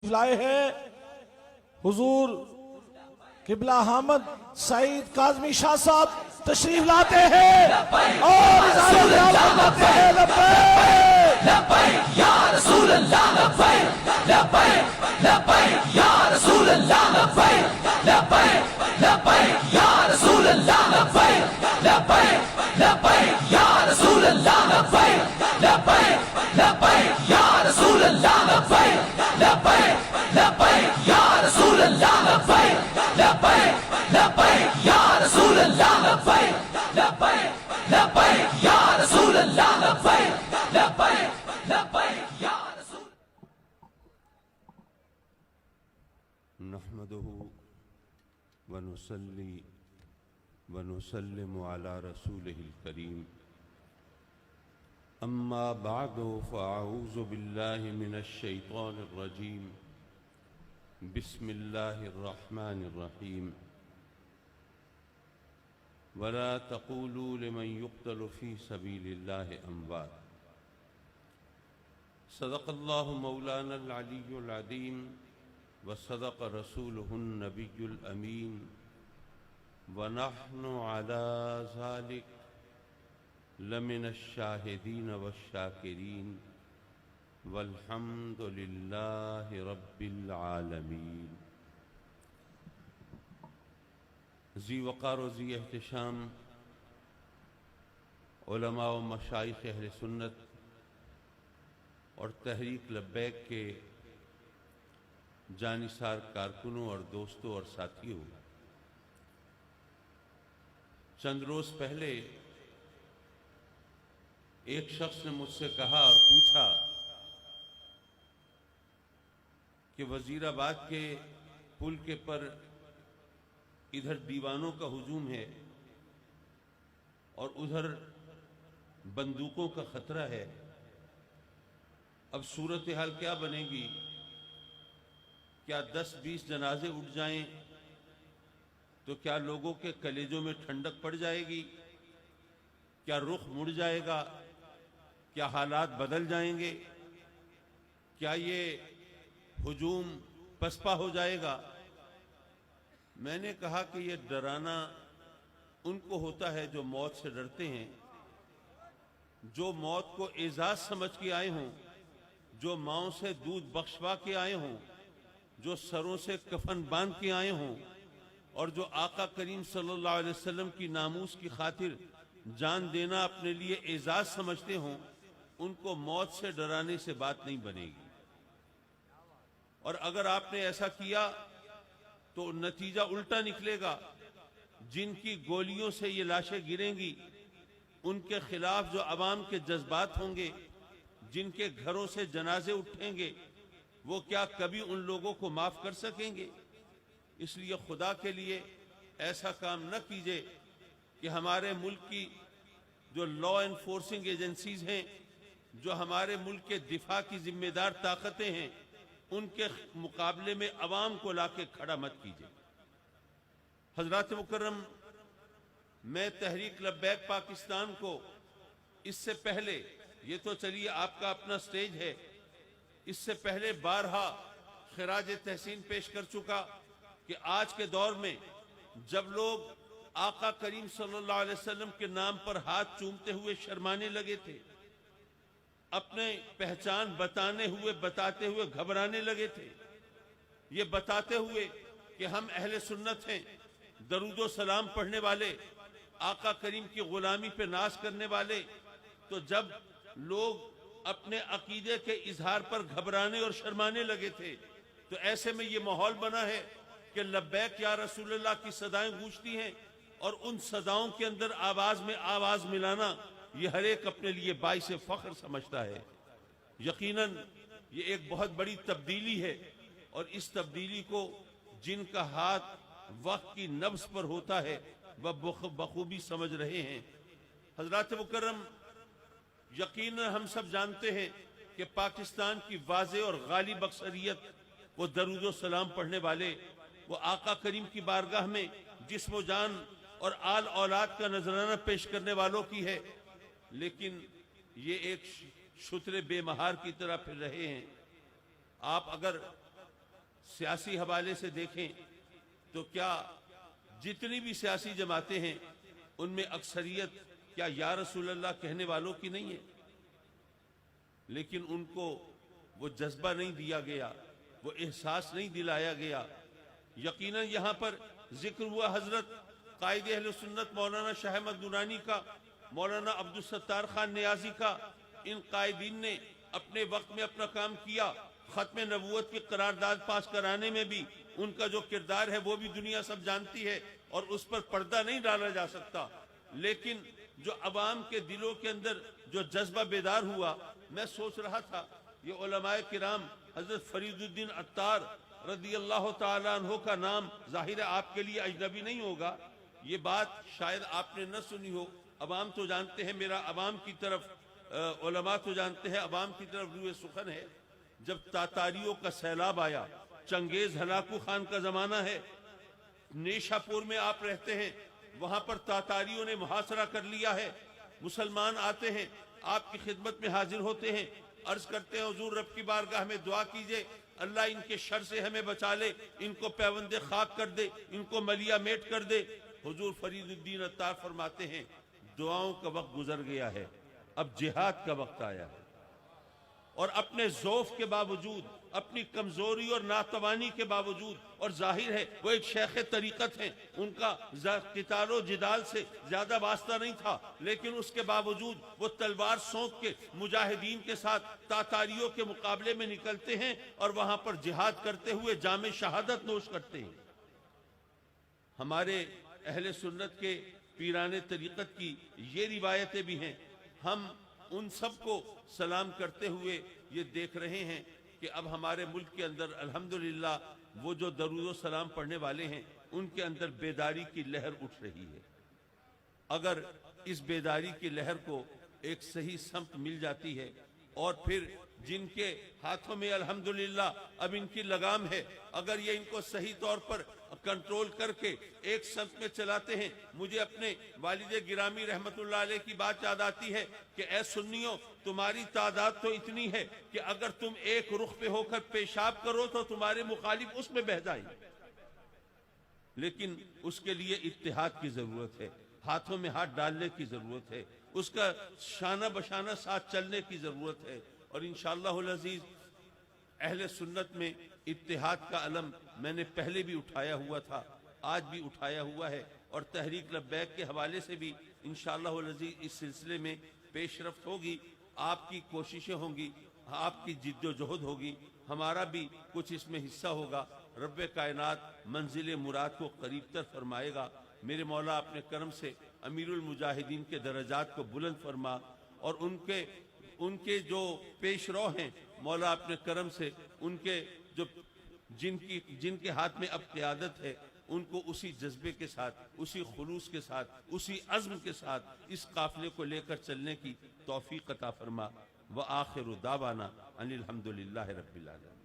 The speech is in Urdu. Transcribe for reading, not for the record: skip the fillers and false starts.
لائے ہیں حضور قبلہ حامد سعید کاظمی شاہ صاحب تشریف لاتے ہیں اور اظہار خیال فرماتے ہیں لبیک لبیک یا رسول اللہ لبیک لبیک لبیک یا رسول اللہ لبیک لبیک لبیک یا رسول اللہ لبیک لبیک لبیک یا رسول اللہ لبیک لبیک لبیک یا رسول اللہ لبیک لبیک لبیک یا رسول اللہ لبیک لبیک لبیک یا رسول اللہ لبیک لبیک لبیک یا رسول اللہ لبیک لبیک لبیک یا رسول نحمده ونصلي ونسلم على رسوله الكريم أما بعد فأعوذ بالله من الشيطان الرجيم بسم الله الرحمن الرحيم ولا تقولوا لمن يقتل في سبيل الله أموات صدق الله مولانا العلي العظيم وصدق رسوله النبي الأمين ونحن على ذلك لمن الشاهدين والشاكرين والحمد لله رب العالمين. ذی وقار و ذی احتشام علماء و مشائخ اہل سنت اور تحریک لبیک کے جانثار کارکنوں اور دوستوں اور ساتھیوں، چند روز پہلے ایک شخص نے مجھ سے کہا اور پوچھا کہ وزیر آباد کے پل کے پر ادھر دیوانوں کا ہجوم ہے اور ادھر بندوقوں کا خطرہ ہے، اب صورتحال کیا بنے گی؟ کیا 10-20 جنازے اٹھ جائیں تو کیا لوگوں کے کلیجوں میں ٹھنڈک پڑ جائے گی؟ کیا رخ مڑ جائے گا؟ کیا حالات بدل جائیں گے؟ کیا یہ ہجوم پسپا ہو جائے گا؟ میں نے کہا کہ یہ ڈرانا ان کو ہوتا ہے جو موت سے ڈرتے ہیں، جو موت کو اعزاز سمجھ کے آئے ہوں، جو ماؤں سے دودھ بخشوا کے آئے ہوں، جو سروں سے کفن باندھ کے آئے ہوں، اور جو آقا کریم صلی اللہ علیہ وسلم کی ناموس کی خاطر جان دینا اپنے لیے اعزاز سمجھتے ہوں، ان کو موت سے ڈرانے سے بات نہیں بنے گی. اور اگر آپ نے ایسا کیا تو نتیجہ الٹا نکلے گا. جن کی گولیوں سے یہ لاشیں گریں گی، ان کے خلاف جو عوام کے جذبات ہوں گے، جن کے گھروں سے جنازے اٹھیں گے، وہ کیا کبھی ان لوگوں کو معاف کر سکیں گے؟ اس لیے خدا کے لیے ایسا کام نہ کیجئے کہ ہمارے ملک کی جو لا انفورسنگ ایجنسیز ہیں، جو ہمارے ملک کے دفاع کی ذمہ دار طاقتیں ہیں، ان کے مقابلے میں عوام کو لا کے کھڑا مت کیجئے. حضرات مکرم، میں تحریک لبیک پاکستان کو اس سے پہلے، یہ تو چلیے آپ کا اپنا سٹیج ہے، اس سے پہلے بارہا خراج تحسین پیش کر چکا کہ آج کے دور میں جب لوگ آقا کریم صلی اللہ علیہ وسلم کے نام پر ہاتھ چومتے ہوئے شرمانے لگے تھے، اپنے پہچان بتاتے ہوئے گھبرانے لگے تھے، یہ بتاتے ہوئے کہ ہم اہل سنت ہیں، درود و سلام پڑھنے والے، آقا کریم کی غلامی پہ ناز کرنے والے، تو جب لوگ اپنے عقیدے کے اظہار پر گھبرانے اور شرمانے لگے تھے، تو ایسے میں یہ ماحول بنا ہے کہ لبیک یا رسول اللہ کی صدائیں گونجتی ہیں، اور ان صداؤں کے اندر آواز میں آواز ملانا یہ ہر ایک اپنے لیے باعث فخر سمجھتا ہے. یقیناً یہ ایک بہت بڑی تبدیلی ہے، اور اس تبدیلی کو جن کا ہاتھ وقت کی نبض پر ہوتا ہے وہ بخوبی سمجھ رہے ہیں. حضرات مکرم، یقیناً ہم سب جانتے ہیں کہ پاکستان کی واضح اور غالب اکثریت وہ درود و سلام پڑھنے والے، وہ آقا کریم کی بارگاہ میں جسم و جان اور آل اولاد کا نذرانہ پیش کرنے والوں کی ہے. لیکن یہ ایک شتر بے مہار کی طرح پھر رہے ہیں. آپ اگر سیاسی حوالے سے دیکھیں تو کیا جتنی بھی سیاسی جماعتیں ہیں ان میں اکثریت کیا یا رسول اللہ کہنے والوں کی نہیں ہے؟ لیکن ان کو وہ جذبہ نہیں دیا گیا، وہ احساس نہیں دلایا گیا۔ یقیناً یہاں پر ذکر ہوا حضرت قائد اہل سنت مولانا شاہ احمد نورانی کا، مولانا عبدالستار خان نیازی کا۔ ان قائدین نے اپنے وقت میں اپنا کام کیا، ختم نبوت کی قرارداد پاس کرانے میں بھی ان کا جو کردار ہے وہ بھی دنیا سب جانتی ہے، اور اس پر پردہ نہیں ڈالا جا سکتا۔ لیکن جو عوام کے دلوں کے اندر جو جذبہ بیدار ہوا، میں سوچ رہا تھا یہ علماء کرام، حضرت فرید الدین عطار رضی اللہ تعالیٰ عنہ کا نام ظاہر ہے آپ کے لیے اجنبی نہیں ہوگا، یہ بات شاید آپ نے نہ سنی ہو، عوام تو جانتے ہیں، میرا عوام کی طرف علماء تو جانتے ہیں، عوام کی طرف روح سخن ہے۔ جب تاتاریوں کا سیلاب آیا، چنگیز ہلاکو خان کا زمانہ ہے، نیشا پور میں آپ رہتے ہیں، وہاں پر تاتاریوں نے محاصرہ کر لیا ہے، مسلمان آتے ہیں، آپ کی خدمت میں حاضر ہوتے ہیں، عرض کرتے ہیں حضور رب کی بارگاہ میں دعا کیجئے، اللہ ان کے شر سے ہمیں بچا لے، ان کو پیوند خاک کر دے، ان کو ملیا میٹ کر دے۔ حضور فرید الدین عطار فرماتے ہیں دعاؤں کا وقت گزر گیا ہے، اب جہاد کا وقت آیا ہے۔ اور اپنے ضعف کے باوجود، اپنی کمزوری اور ناتوانی کے باوجود، اور ظاہر ہے وہ ایک شیخ طریقت ہیں، ان کا قتال و جدال سے زیادہ واسطہ نہیں تھا، لیکن اس کے باوجود وہ تلوار سونک کے مجاہدین کے ساتھ تاتاریوں کے مقابلے میں نکلتے ہیں اور وہاں پر جہاد کرتے ہوئے جام شہادت نوش کرتے ہیں۔ ہمارے اہل سنت کے پیران طریقت کی یہ روایتیں بھی ہیں۔ ہم ان سب کو سلام کرتے ہوئے یہ دیکھ رہے ہیں کہ اب ہمارے ملک کے اندر الحمدللہ وہ جو درود و سلام پڑھنے والے ہیں ان کے اندر بیداری کی لہر اٹھ رہی ہے۔ اگر اس بیداری کی لہر کو ایک صحیح سمت مل جاتی ہے، اور پھر جن کے ہاتھوں میں الحمدللہ اب ان کی لگام ہے، اگر یہ ان کو صحیح طور پر کنٹرول کر کے ایک سمت میں چلاتے ہیں۔ مجھے اپنے والد گرامی رحمت اللہ علیہ کی بات یاد آتی ہے کہ اے سنیوں، تمہاری تعداد تو اتنی ہے کہ اگر تم ایک رخ پہ ہو کر پیشاب کرو تو تمہارے مخالف اس میں بہہ جائیں، لیکن اس کے لیے اتحاد کی ضرورت ہے، ہاتھوں میں ہاتھ ڈالنے کی ضرورت ہے، اس کا شانہ بشانہ ساتھ چلنے کی ضرورت ہے۔ اور انشاءاللہ العزیز اہل سنت میں اتحاد کا علم میں نے پہلے بھی اٹھایا ہوا تھا، آج بھی اٹھایا ہوا ہے، اور تحریک لبیک کے حوالے سے بھی انشاءاللہ العزیز اس سلسلے میں پیش رفت ہوگی، آپ کی کوششیں ہوں گی، آپ کی جد و جہد ہوگی، ہمارا بھی کچھ اس میں حصہ ہوگا۔ رب کائنات منزل مراد کو قریب تر فرمائے گا۔ میرے مولا اپنے کرم سے امیر المجاہدین کے درجات کو بلند فرما، اور ان کے جو پیش رو ہیں مولا اپنے کرم سے ان کے جو جن کے ہاتھ میں اب قیادت ہے ان کو اسی جذبے کے ساتھ، اسی خلوص کے ساتھ، اسی عزم کے ساتھ اس قافلے کو لے کر چلنے کی توفیق عطا فرما۔ وآخر دعوانا ان الحمدللہ رب العالمین۔